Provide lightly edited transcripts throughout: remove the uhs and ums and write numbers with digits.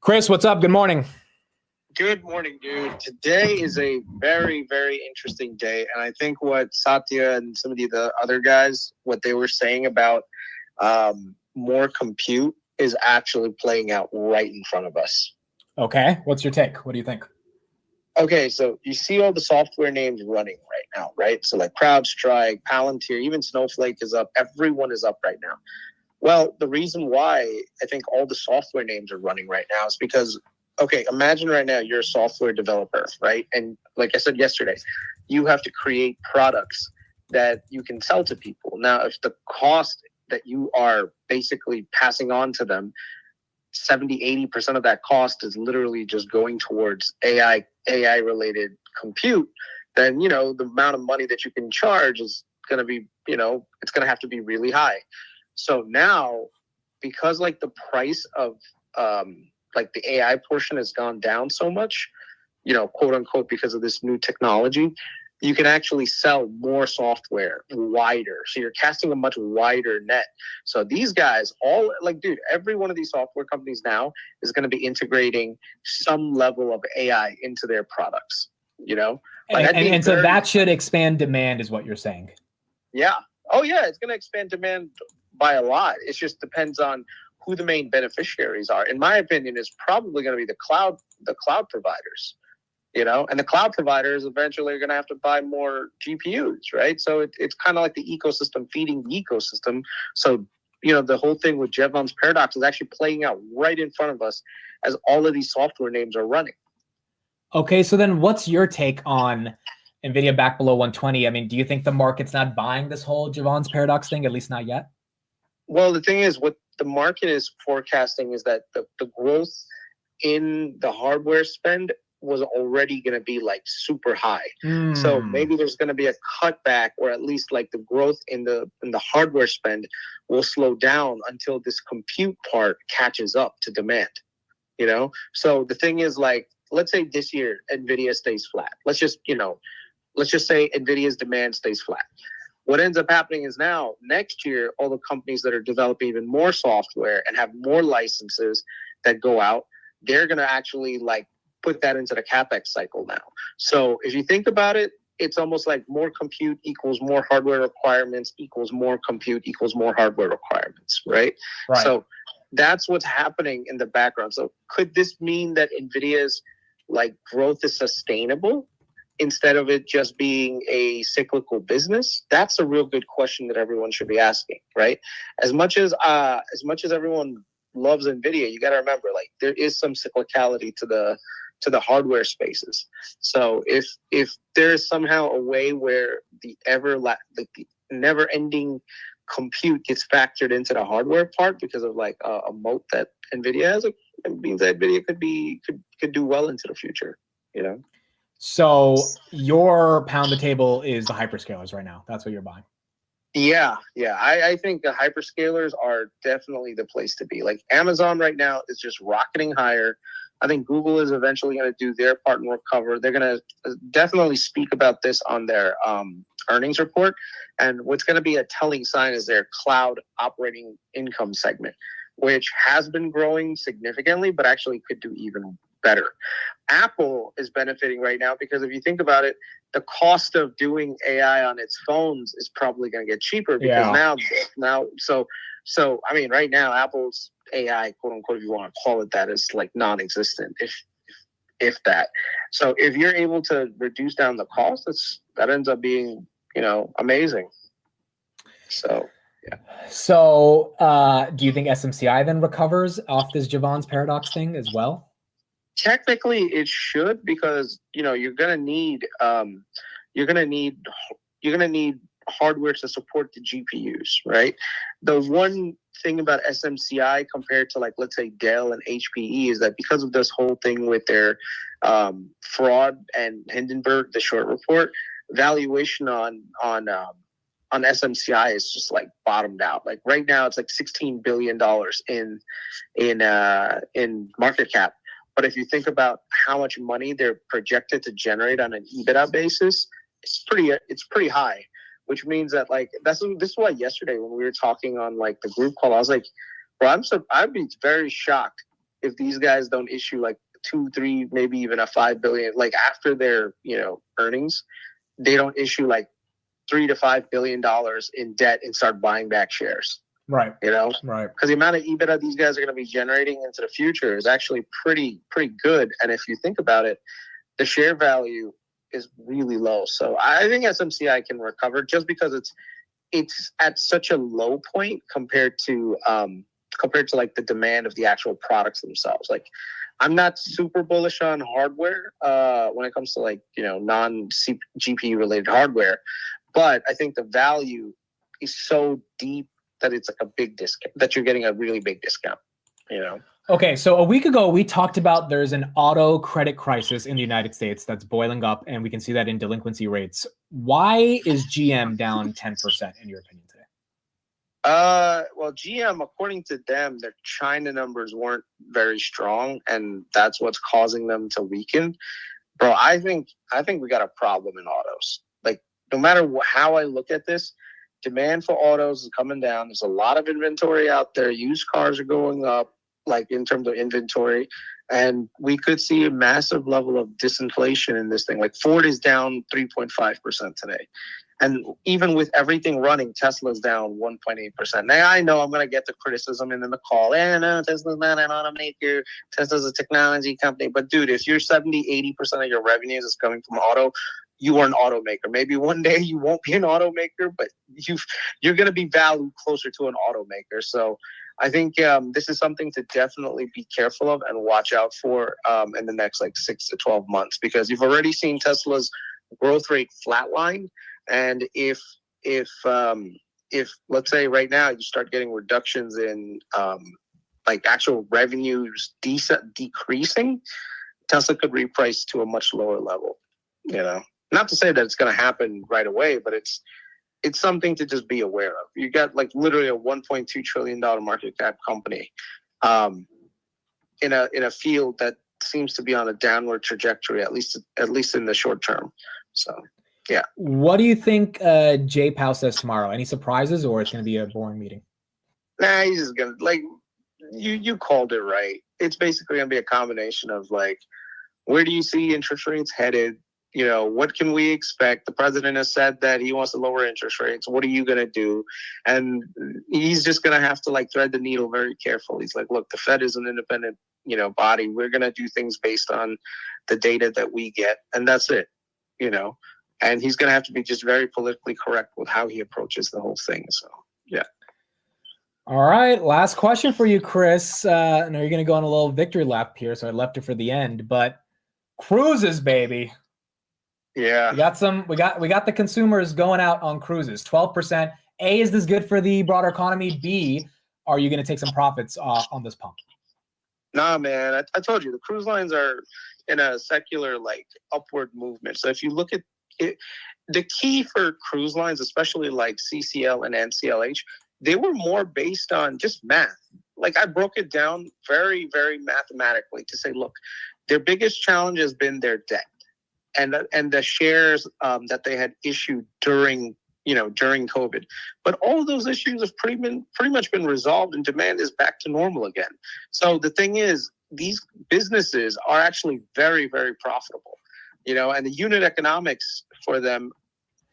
Chris, what's up? Good morning. Good morning, dude. Today is a very, very interesting day. And I think what Satya and some of the other guys, what they were saying about more compute is actually playing out right in front of us. Okay. What's your take? What do you think? Okay, so you see all the software names running right now, right? So like CrowdStrike, Palantir, even Snowflake is up. Everyone is up right now. Well, the reason why I think all the software names are running right now is because, okay, imagine right now you're a software developer, right? And like I said yesterday, you have to create products that you can sell to people. Now, if the cost that you are basically passing on to them, 70-80% of that cost is literally just going towards AI related compute, then, the amount of money that you can charge is going to be, it's going to have to be really high. So now, because like the price of like the AI portion has gone down so much, quote unquote, because of this new technology, you can actually sell more software wider. So you're casting a much wider net. So these guys, all like, dude, every one of these software companies now is going to be integrating some level of AI into their products, And so that should expand demand is what you're saying. Yeah. Oh yeah. It's going to expand demand by a lot. It just depends on who the main beneficiaries are. In my opinion, it's probably going to be the cloud providers, and the cloud providers eventually are going to have to buy more GPUs, right? So it's kind of like the ecosystem feeding the ecosystem. So, the whole thing with Jevons paradox is actually playing out right in front of us as all of these software names are running. Okay, so then what's your take on NVIDIA back below 120? I mean, do you think the market's not buying this whole Jevons paradox thing, at least not yet? Well, the thing is, what the market is forecasting is that the growth in the hardware spend was already going to be like super high. So maybe there's going to be a cutback, or at least like the growth in the hardware spend will slow down until this compute part catches up to demand, So the thing is, like, let's say this year NVIDIA stays flat. Let's just say NVIDIA's demand stays flat. What ends up happening is now next year, all the companies that are developing even more software and have more licenses that go out, they're going to actually like put that into the CapEx cycle now. So if you think about it, it's almost like more compute equals more hardware requirements equals more compute equals more hardware requirements, right? So that's what's happening in the background. So could this mean that NVIDIA's like growth is sustainable instead of it just being a cyclical business? That's a real good question that everyone should be asking, right? As much as everyone loves NVIDIA, you got to remember, like, there is some cyclicality to the hardware spaces. So if there's somehow a way where the never-ending compute gets factored into the hardware part because of like a moat that NVIDIA has, it means that NVIDIA could do well into the future, So your pound the table is the hyperscalers right now. That's what you're buying. Yeah. I think the hyperscalers are definitely the place to be. Like Amazon right now is just rocketing higher. I think Google is eventually going to do their part and recover. They're going to definitely speak about this on their earnings report. And what's going to be a telling sign is their cloud operating income segment, which has been growing significantly, but actually could do even better. Apple is benefiting right now because if you think about it, the cost of doing AI on its phones is probably going to get cheaper because now, so I mean, right now, Apple's AI, quote unquote, if you want to call it that, is like non-existent, if that. So if you're able to reduce down the cost, that ends up being, amazing. So. Yeah. So do you think SMCI then recovers off this Jevons paradox thing as well? Technically, it should, because you're gonna need hardware to support the GPUs, right? The one thing about SMCI compared to, like, let's say Dell and HPE is that because of this whole thing with their fraud and Hindenburg, the short report, valuation on SMCI is just like bottomed out. Like right now, it's like $16 billion in market cap. But if you think about how much money they're projected to generate on an EBITDA basis, it's pretty high. Which means that, like, this is why yesterday when we were talking on like the group call, I was like, bro, I'd be very shocked if these guys don't issue like 2, 3, maybe even a 5 billion, like after their, earnings, they don't issue like $3 to $5 billion in debt and start buying back shares. Right. Right. Because the amount of EBITDA these guys are going to be generating into the future is actually pretty good. And if you think about it, the share value is really low. So I think SMCI can recover just because it's at such a low point compared to like the demand of the actual products themselves. Like, I'm not super bullish on hardware when it comes to like, non-GPU related hardware, but I think the value is so deep that it's like a big discount, that you're getting a really big discount, Okay, so a week ago, we talked about there's an auto credit crisis in the United States that's boiling up, and we can see that in delinquency rates. Why is GM down 10% in your opinion today? Well, GM, according to them, their China numbers weren't very strong, and that's what's causing them to weaken. Bro, I think we got a problem in autos. Like, no matter how I look at this, demand for autos is coming down. There's a lot of inventory out there. Used cars are going up, like in terms of inventory, and we could see a massive level of disinflation in this thing. Like, Ford is down 3.5% today. And even with everything running, Tesla's down 1.8%. Now, I know I'm going to get the criticism and then the call. No, Tesla's not an automaker. Tesla's a technology company. But, dude, if you're 70, 80% of your revenues is coming from auto, you are an automaker. Maybe one day you won't be an automaker, but you're going to be valued closer to an automaker. So I think this is something to definitely be careful of and watch out for in the next, 6 to 12 months, because you've already seen Tesla's growth rate flatline. And if let's say right now you start getting reductions in actual revenues decreasing, Tesla could reprice to a much lower level. Not to say that it's going to happen right away, but it's something to just be aware of. You got literally a $1.2 trillion market cap company in a field that seems to be on a downward trajectory, at least in the short term. So. Yeah. What do you think Jay Powell says tomorrow? Any surprises, or it's going to be a boring meeting? Nah, he's just going to, you called it right. It's basically going to be a combination of, where do you see interest rates headed? What can we expect? The president has said that he wants to lower interest rates. What are you going to do? And he's just going to have to, thread the needle very carefully. He's like, look, the Fed is an independent, body. We're going to do things based on the data that we get, and that's it, And he's going to have to be just very politically correct with how he approaches the whole thing. So, yeah. All right. Last question for you, Chris. I know you're going to go on a little victory lap here, so I left it for the end. But cruises, baby. Yeah. We got the consumers going out on cruises. 12%. A, is this good for the broader economy? B, are you going to take some profits on this pump? Nah, man. I told you, the cruise lines are in a secular, upward movement. So if you look at the key for cruise lines, especially CCL and NCLH, they were more based on just math. I broke it down very, very mathematically to say, look, their biggest challenge has been their debt and the shares that they had issued during COVID. But all of those issues have pretty much been resolved, and demand is back to normal again. So the thing is, these businesses are actually very, very profitable. And the unit economics for them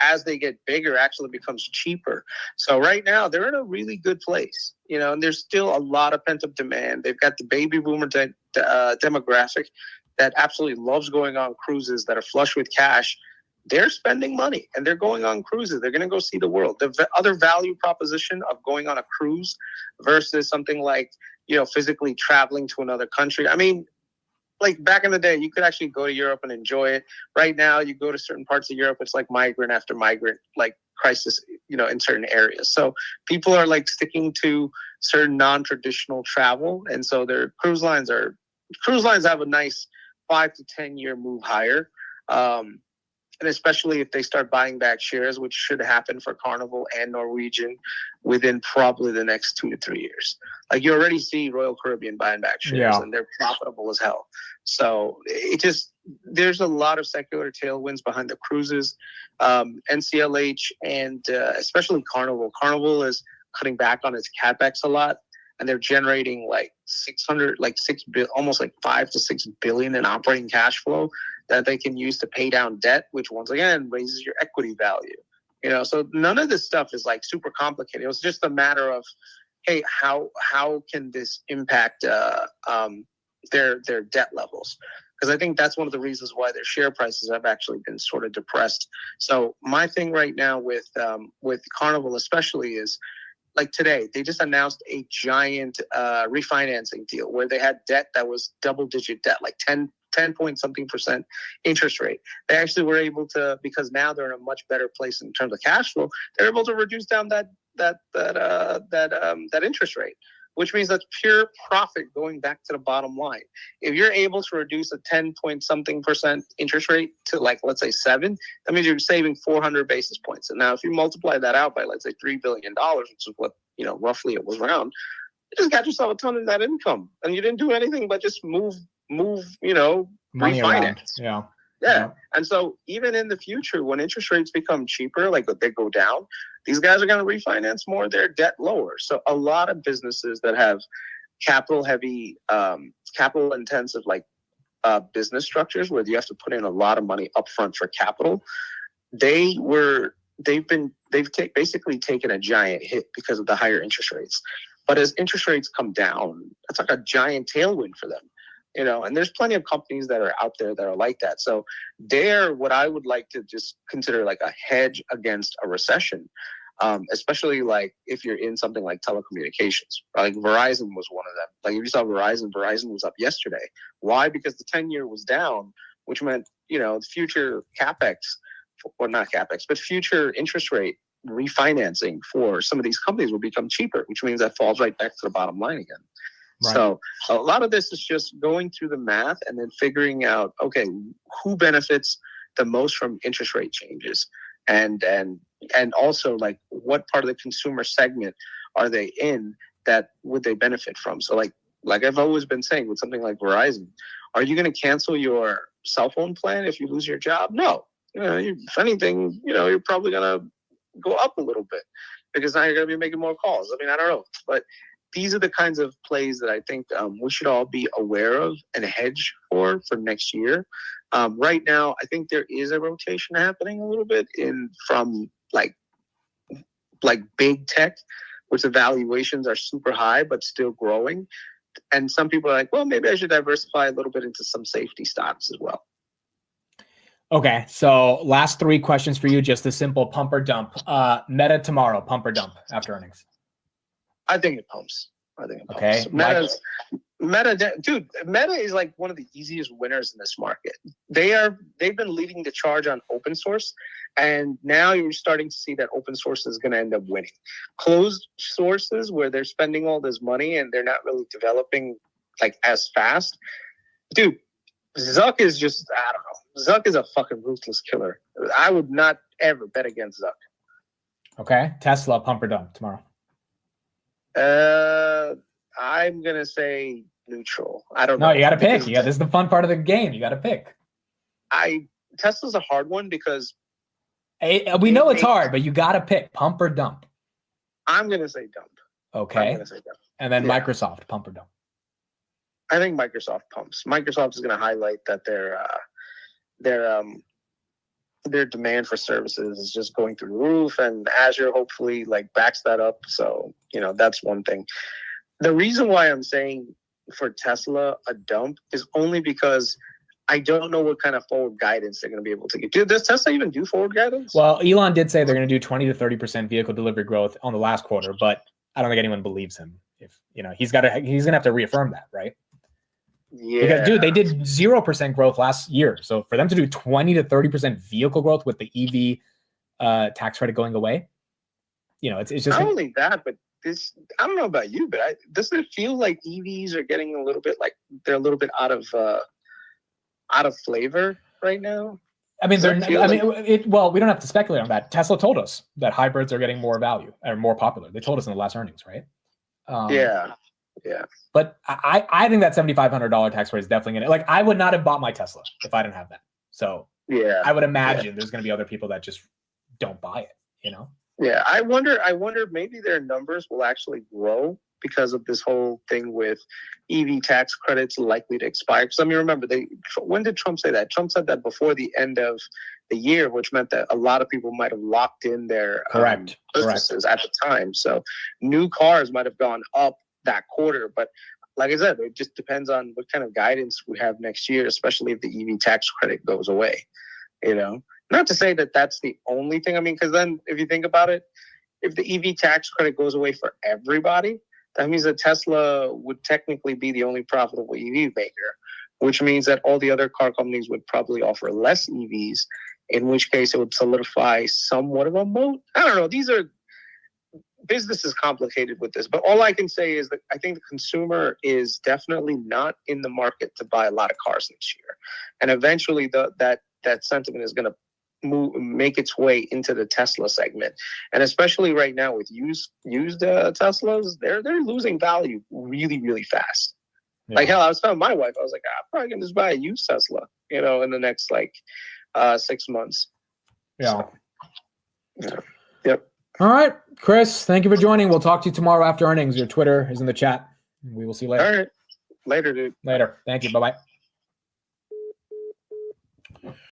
as they get bigger actually becomes cheaper. So right now they're in a really good place, and there's still a lot of pent up demand. They've got the baby boomer demographic that absolutely loves going on cruises, that are flush with cash. They're spending money and they're going on cruises. They're going to go see the world. The other value proposition of going on a cruise versus something physically traveling to another country. I mean, back in the day, you could actually go to Europe and enjoy it. Right now, you go to certain parts of Europe, it's migrant after migrant, crisis, in certain areas. So people are sticking to certain non-traditional travel. And so their cruise lines have a nice 5 to 10 year move higher. And especially if they start buying back shares, which should happen for Carnival and Norwegian within probably the next 2 to 3 years. You already see Royal Caribbean buying back shares, and they're profitable as hell. So there's a lot of secular tailwinds behind the cruises. NCLH and especially Carnival. Carnival is cutting back on its CapEx a lot. and they're generating like 600, like almost like 5 to 6 billion in operating cash flow that they can use to pay down debt, which once again raises your equity value. You know, so none of this stuff is like super complicated. It was just a matter of, hey, how can this impact their debt levels? Because I think that's one of the reasons why their share prices have actually been sort of depressed. So my thing right now with Carnival especially is, like today, they just announced a giant refinancing deal where they had debt that was double-digit debt, like 10 point something % interest rate. They actually were able to, because now they're in a much better place in terms of cash flow, they're able to reduce down that interest rate, which means that's pure profit going back to the bottom line. If you're able to reduce a 10 point something % interest rate to, like, let's say 7, that means you're saving 400 basis points. And now if you multiply that out by, let's say, $3 billion, which is what, you know, roughly it was around, you just got yourself a ton of that income. And you didn't do anything but just move, you know, Money refinance. around. Yeah. And so even in the future, when interest rates become cheaper, like they go down, these guys are going to refinance more of their debt lower. So a lot of businesses that have capital intensive, like business structures where you have to put in a lot of money upfront for capital, they've basically taken a giant hit because of the higher interest rates. But as interest rates come down, it's like a giant tailwind for them. You know, and there's plenty of companies that are out there that are like that. So they're what I would like to just consider like a hedge against a recession, especially like if you're in something like telecommunications. Like Verizon was one of them. Like if you saw Verizon was up yesterday. Why? Because the 10-year was down, which meant, you know, future CapEx, or not CapEx, but future interest rate refinancing for some of these companies will become cheaper, which means that falls right back to the bottom line again. Right. So a lot of this is just going through the math and then figuring out, okay, who benefits the most from interest rate changes, and also like what part of the consumer segment are they in that would they benefit from? So like I've always been saying with something like Verizon, are you going to cancel your cell phone plan if you lose your job? No. You know, if anything, you know, you're probably going to go up a little bit because now you're going to be making more calls. I mean, I don't know, but these are the kinds of plays that I think we should all be aware of and hedge for next year. Right now, I think there is a rotation happening a little bit from like big tech, which the valuations are super high but still growing. And some people are like, well, maybe I should diversify a little bit into some safety stocks as well. Okay, so last 3 questions for you, just a simple pump or dump. Meta tomorrow, pump or dump after earnings? I think it pumps. Okay. Meta, dude, Meta is like one of the easiest winners in this market. They've been leading the charge on open source, and now you're starting to see that open source is going to end up winning. Closed sources where they're spending all this money and they're not really developing like as fast. Dude, Zuck is just, I don't know. Zuck is a fucking ruthless killer. I would not ever bet against Zuck. Okay. Tesla, pump or dump tomorrow? I'm gonna say neutral. I don't know. No, you got to pick. Yeah, this is the fun part of the game. You got to pick. Tesla's a hard one because we know it's hard, but you got to pick pump or dump. I'm gonna say dump. Okay. I'm gonna say dump. And then Microsoft, pump or dump? I think Microsoft pumps. Microsoft is gonna highlight that their demand for services is just going through the roof, and Azure hopefully like backs that up. So, you know, that's one thing. The reason why I'm saying for Tesla a dump is only because I don't know what kind of forward guidance they're going to be able to get. Does Tesla even do forward guidance? Well, Elon did say they're going to do 20 to 30% vehicle delivery growth on the last quarter, but I don't think anyone believes him. If you know, he's going to have to reaffirm that, right? Yeah. Because, dude, they did 0% growth last year. So for them to do 20 to 30% vehicle growth with the EV tax credit going away, you know, it's just not only that, but this, I don't know about you, but doesn't it feel like EVs are getting a little bit like they're a little bit out of flavor right now? I mean, well, we don't have to speculate on that. Tesla told us that hybrids are getting more value or more popular. They told us in the last earnings, right? Yeah. But I think that $7,500 tax rate is definitely going to, like, I would not have bought my Tesla if I didn't have that. So yeah, I would imagine there's going to be other people that just don't buy it, you know? Yeah, I wonder maybe their numbers will actually grow because of this whole thing with EV tax credits likely to expire. Because I mean, remember, when did Trump say that? Trump said that before the end of the year, which meant that a lot of people might have locked in their purchases at the time. So new cars might have gone up that quarter. But like I said, it just depends on what kind of guidance we have next year, especially if the EV tax credit goes away. Not to say that that's the only thing. I mean, because then if you think about it, if the EV tax credit goes away for everybody, that means that Tesla would technically be the only profitable EV maker, which means that all the other car companies would probably offer less EVs, in which case it would solidify somewhat of a moat. I don't know. Business is complicated with this, but all I can say is that I think the consumer is definitely not in the market to buy a lot of cars next year. And eventually that sentiment is going to make its way into the Tesla segment, and especially right now with used Teslas, they're losing value really, really fast. Yeah. Like hell, I was telling my wife, I was like, I'm probably gonna just buy a used Tesla, in the next 6 months. Yeah. So, yeah. Yep. All right, Chris, thank you for joining. We'll talk to you tomorrow after earnings. Your Twitter is in the chat. We will see you later. All right. Later, dude. Later. Thank you. Bye-bye.